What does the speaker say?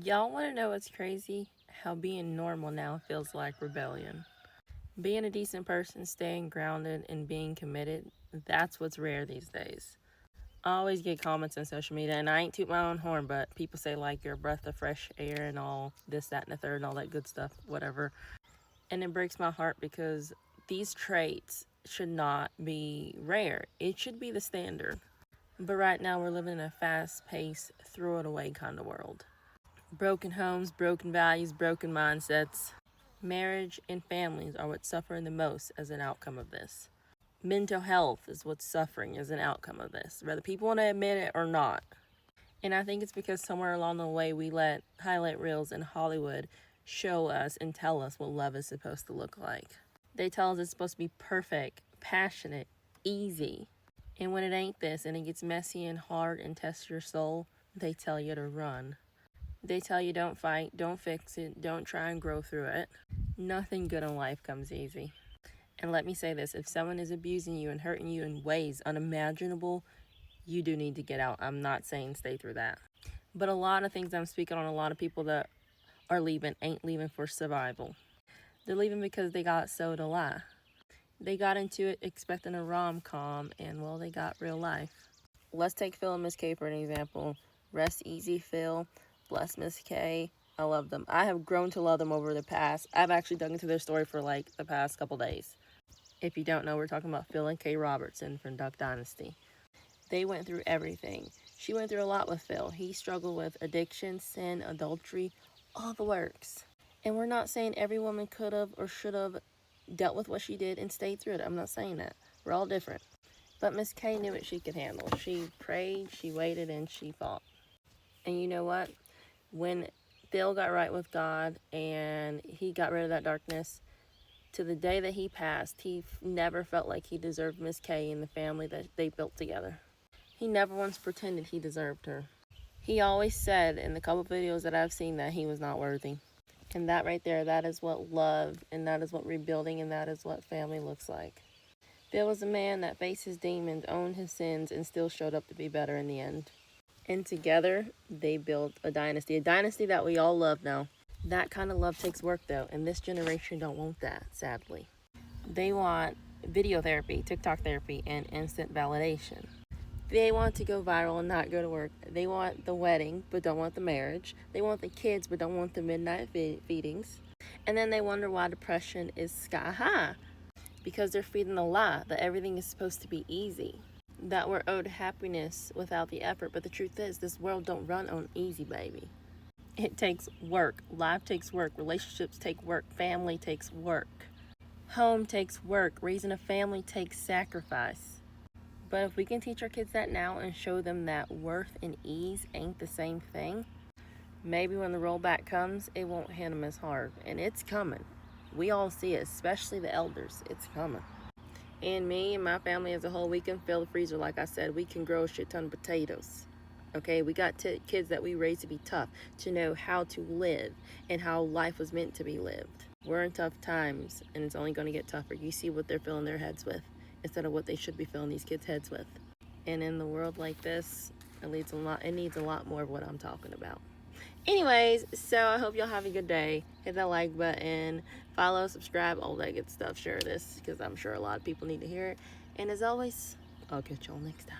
Y'all want to know what's crazy? How being normal now feels like rebellion. Being a decent person, staying grounded, and being committed, that's what's rare these days. I always get comments on social media, and I ain't toot my own horn, but people say, like, you're a breath of fresh air and all this, that, and the third, and all that good stuff, whatever. And it breaks my heart because these traits should not be rare, it should be the standard. But right now, we're living in a fast paced, throw it away kind of world. Broken homes, broken values, broken mindsets. Marriage and families are what's suffering the most as an outcome of this. Mental health is what's suffering as an outcome of this, whether people want to admit it or not. And I think it's because somewhere along the way we let highlight reels in Hollywood show us and tell us what love is supposed to look like. They tell us it's supposed to be perfect, passionate, easy. And when it ain't this and it gets messy and hard and tests your soul, they tell you to run. They tell you don't fight, don't fix it, don't try and grow through it. Nothing good in life comes easy. And let me say this, if someone is abusing you and hurting you in ways unimaginable, you do need to get out. I'm not saying stay through that. But a lot of things I'm speaking on, a lot of people that are leaving ain't leaving for survival. They're leaving because they got sold a lie. They got into it expecting a rom-com, and well, they got real life. Let's take Phil and Miss K for an example. Rest easy, Phil. Bless Miss K. I love them. I have grown to love them over the past. I've actually dug into their story for like the past couple days. If you don't know, we're talking about Phil and Kay Robertson from Duck Dynasty. They went through everything. She went through a lot with Phil. He struggled with addiction, sin, adultery, all the works. And we're not saying every woman could have or should have dealt with what she did and stayed through it. I'm not saying that. We're all different. But Miss K knew what she could handle. She prayed, she waited, and she fought. And you know what? When Phil got right with God and he got rid of that darkness, to the day that he passed, he never felt like he deserved Miss K and the family that they built together. He never once pretended he deserved her. He always said in the couple videos that I've seen that he was not worthy. And that right there, that is what love, and that is what rebuilding, and that is what family looks like. Phil was a man that faced his demons, owned his sins, and still showed up to be better in the end. And together, they built a dynasty that we all love now. That kind of love takes work, though, and this generation don't want that, sadly. They want video therapy, TikTok therapy, and instant validation. They want to go viral and not go to work. They want the wedding, but don't want the marriage. They want the kids, but don't want the midnight feedings. And then they wonder why depression is sky high. Because they're feeding the lie that everything is supposed to be easy. That we're owed happiness without the effort. But the truth is, this world don't run on easy, baby. It takes work. Life takes work. Relationships take work. Family takes work. Home takes work. Raising a family takes sacrifice. But if we can teach our kids that now and show them that worth and ease ain't the same thing, maybe when the rollback comes, it won't hit them as hard. And it's coming. We all see it, especially the elders. It's coming. And me and my family as a whole, we can fill the freezer, like I said. We can grow a shit ton of potatoes. Okay, we got kids that we raised to be tough, to know how to live and how life was meant to be lived. We're in tough times, and it's only going to get tougher. You see what they're filling their heads with instead of what they should be filling these kids' heads with. And in the world like this, it needs a lot more of what I'm talking about. Anyways, so I hope y'all have a good day. Hit that like button, follow, subscribe, all that good stuff. Share this because I'm sure a lot of people need to hear it. And as always, I'll catch y'all next time.